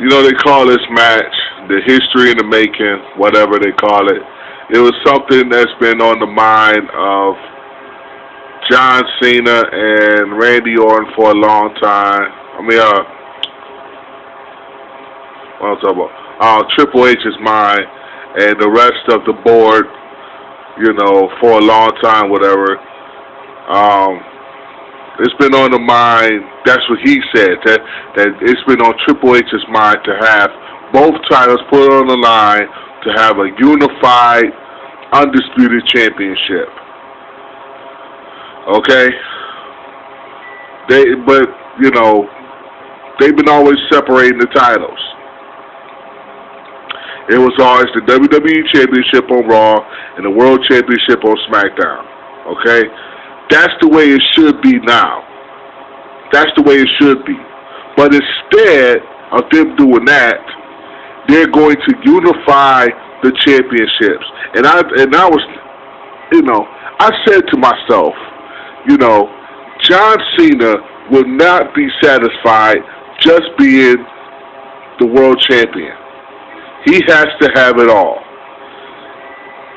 You know, they call this match the history in the making, whatever they call it. It was something that's been on the mind of John Cena and Randy Orton for a long time. What I'm talking about, Triple H's mind and the rest of the board, you know, for a long time, whatever. It's been on the mind. That's what he said. That it's been on Triple H's mind to have both titles put on the line to have a unified, undisputed championship. Okay. But you know, they've been always separating the titles. It was always the WWE Championship on Raw and the World Championship on SmackDown. Okay? That's the way it should be now. That's the way it should be. But instead of them doing that, they're going to unify the championships. And I was, you know, I said to myself, you know, John Cena will not be satisfied just being the world champion. He has to have it all.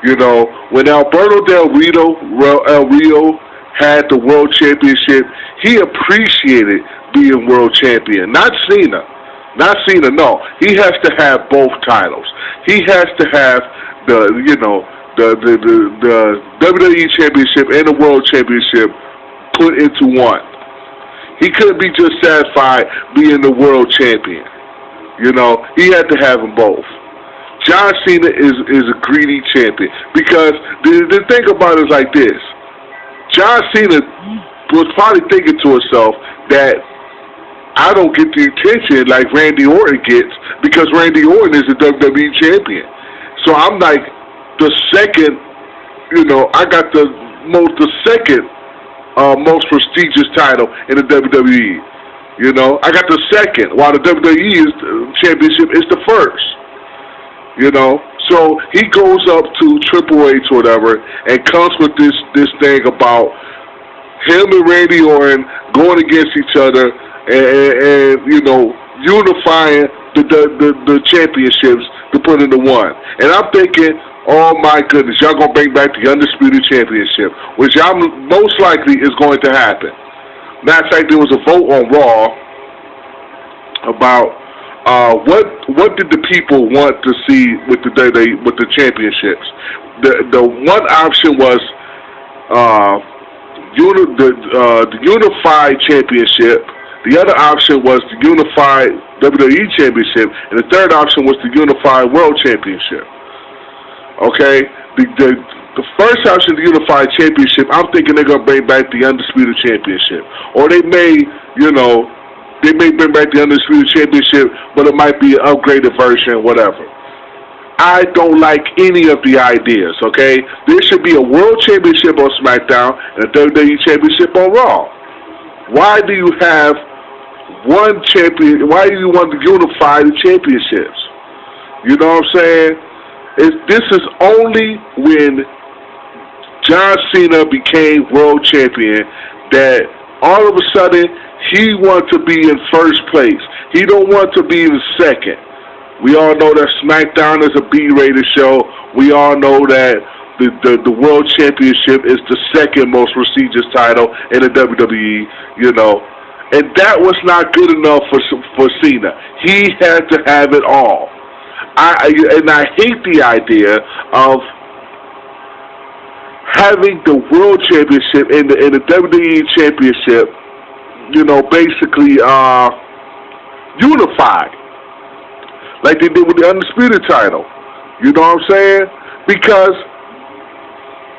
You know, when Alberto Del Rio had the world championship, he appreciated being world champion. Not Cena. Not Cena, no. He has to have both titles. He has to have the WWE Championship and the World Championship put into one. He couldn't be just satisfied being the world champion. You know, he had to have them both. John Cena is a greedy champion because the thing about it is like this. John Cena was probably thinking to himself that I don't get the attention like Randy Orton gets because Randy Orton is the WWE champion. So I'm like the second, you know, I got the second most prestigious title in the WWE. You know, I got the second, while the WWE championship is the first. You know, so he goes up to Triple H or whatever and comes with this thing about him and Randy Orton going against each other and you know, unifying the championships to put into one. And I'm thinking, oh my goodness, y'all gonna bring back the Undisputed Championship, which y'all most likely is going to happen. Matter of fact, there was a vote on Raw about what did the people want to see with the championships. The one option was the unified championship. The other option was the unified WWE championship, and the third option was the unified world championship. Okay, the first option, the unified championship, I'm thinking they're gonna bring back the undisputed championship, or they may, you know. They may bring back the Undisputed Championship, but it might be an upgraded version, whatever. I don't like any of the ideas, okay? There should be a World Championship on SmackDown and a WWE Championship on Raw. Why do you have one champion? Why do you want to unify the championships? You know what I'm saying? This is only when John Cena became World Champion that all of a sudden he wants to be in first place. He don't want to be in second. We all know that SmackDown is a B-rated show. We all know that the World Championship is the second most prestigious title in the WWE, you know. And that was not good enough for Cena. He had to have it all. I hate the idea of having the World Championship and the WWE Championship, you know, basically unified, like they did with the Undisputed title. You know what I'm saying? Because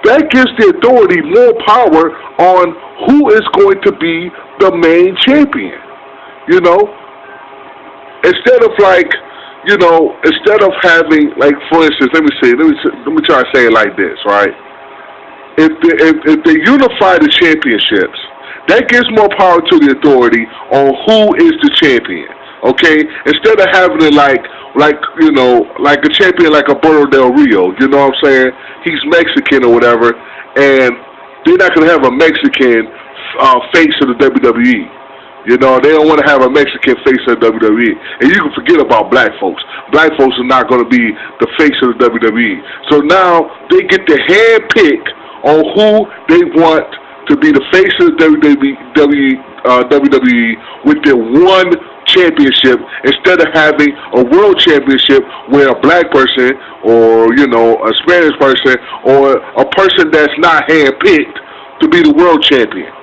that gives the authority more power on who is going to be the main champion. You know, instead of like, you know, instead of having, like, for instance, let me try to say it like this, right? If they unify the championships, that gives more power to the authority on who is the champion. Okay, instead of having it like you know, like a champion like Alberto Del Rio, you know what I'm saying? He's Mexican or whatever, and they're not gonna have a Mexican face of the WWE. You know, they don't want to have a Mexican face of the WWE. And you can forget about black folks. Black folks are not going to be the face of the WWE. So now they get to handpick on who they want to be the face of the WWE with their one championship, instead of having a world championship where a black person or, you know, a Spanish person or a person that's not handpicked to be the world champion.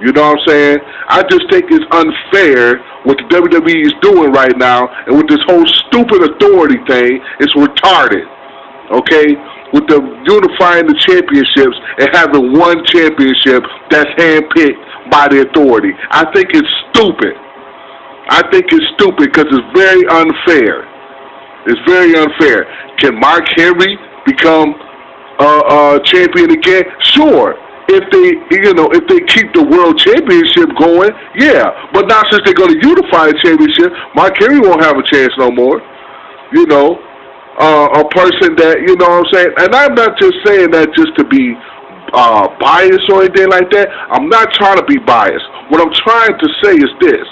You know what I'm saying? I just think it's unfair what the WWE is doing right now, and with this whole stupid authority thing, it's retarded. Okay? With the unifying the championships and having one championship that's handpicked by the authority. I think it's stupid. I think it's stupid because it's very unfair. It's very unfair. Can Mark Henry become a champion again? Sure. If they, you know, if they keep the world championship going, yeah. But now since they're going to unify the championship, Mark Henry won't have a chance no more. You know, a person that, you know what I'm saying? And I'm not just saying that just to be biased or anything like that. I'm not trying to be biased. What I'm trying to say is this.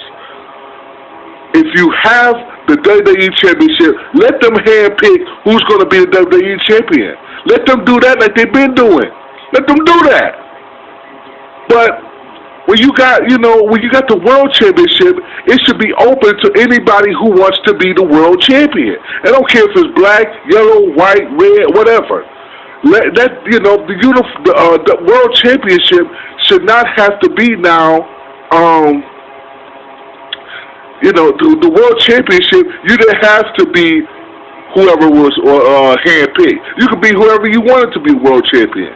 If you have the WWE Championship, let them handpick who's going to be the WWE Champion. Let them do that like they've been doing. Let them do that. But when you got, you know, when you got the World Championship, it should be open to anybody who wants to be the World Champion. I don't care if it's black, yellow, white, red, whatever. That, you know, the World Championship should not have to be now. You know, the World Championship, you didn't have to be whoever was handpicked. You could be whoever you wanted to be World Champion.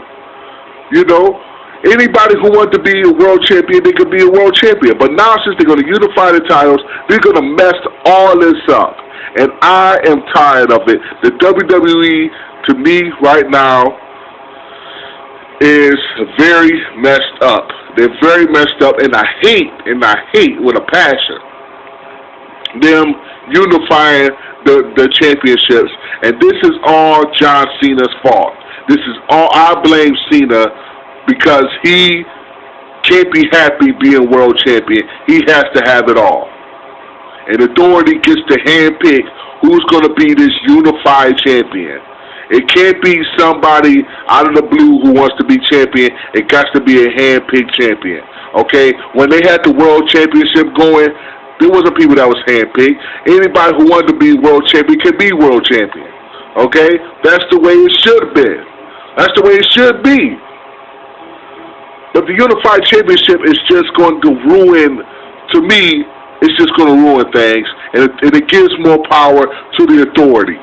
You know, anybody who wanted to be a World Champion, they could be a World Champion. But now, since they're going to unify the titles, they're going to mess all this up. And I am tired of it. The WWE, to me, right now, is very messed up. They're very messed up, and I hate with a passion them unifying the championships, and this is all John Cena's fault. This is all, I blame Cena because he can't be happy being world champion. He has to have it all. And authority gets to handpick who's going to be this unified champion. It can't be somebody out of the blue who wants to be champion. It got to be a handpicked champion. Okay? When they had the world championship going, there wasn't people that was handpicked. Anybody who wanted to be world champion could be world champion. Okay? That's the way it should have been. That's the way it should be. But the Unified Championship is just going to ruin, to me, it's just going to ruin things. And it gives more power to the authority.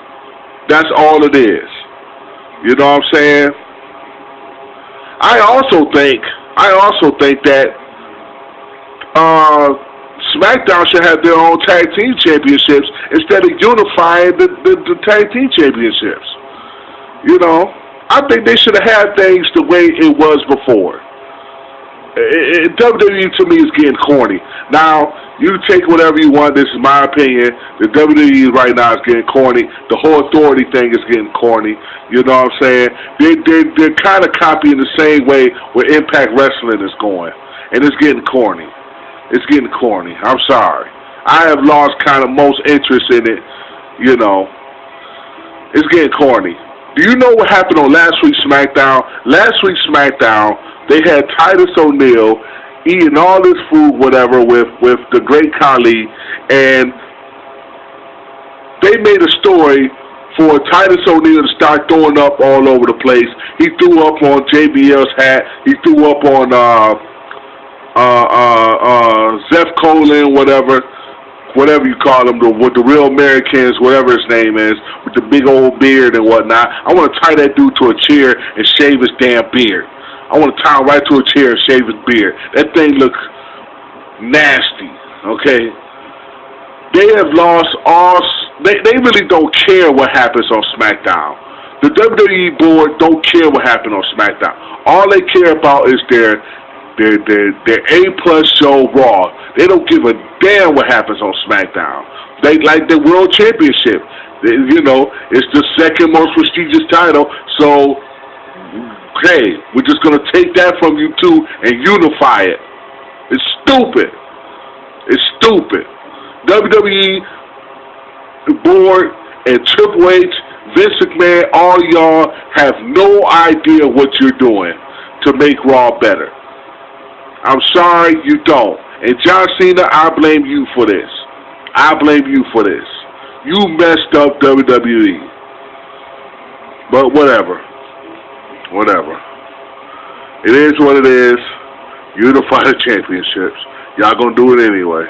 That's all it is. You know what I'm saying? I also think that SmackDown should have their own tag team championships instead of unifying the tag team championships. You know, I think they should have had things the way it was before. WWE to me is getting corny. Now, you take whatever you want. This is my opinion. The WWE right now is getting corny. The whole authority thing is getting corny. You know what I'm saying? They're kind of copying the same way where Impact Wrestling is going, and it's getting corny. It's getting corny. I'm sorry. I have lost kind of most interest in it. You know, it's getting corny. Do you know what happened on last week's SmackDown? Last week's SmackDown, they had Titus O'Neil eating all this food, whatever, with the great Khali, and they made a story for Titus O'Neil to start throwing up all over the place. He threw up on JBL's hat. He threw up on Zeph Colin, whatever you call him, with the Real Americans, whatever his name is, with the big old beard and whatnot. I want to tie that dude to a chair and shave his damn beard. I want to tie him right to a chair and shave his beard. That thing looks nasty, okay? They have lost all... They really don't care what happens on SmackDown. The WWE board don't care what happened on SmackDown. All they care about is their A+ show Raw. They don't give a damn what happens on SmackDown. They like the World Championship. You know, it's the second most prestigious title, so hey, we're just going to take that from you too and unify it. It's stupid. It's stupid. WWE board and Triple H, Vince McMahon, all y'all have no idea what you're doing to make Raw better. I'm sorry, you don't. And John Cena, I blame you for this. I blame you for this. You messed up WWE. But whatever. Whatever. It is what it is. Unify the championships. Y'all gonna do it anyway.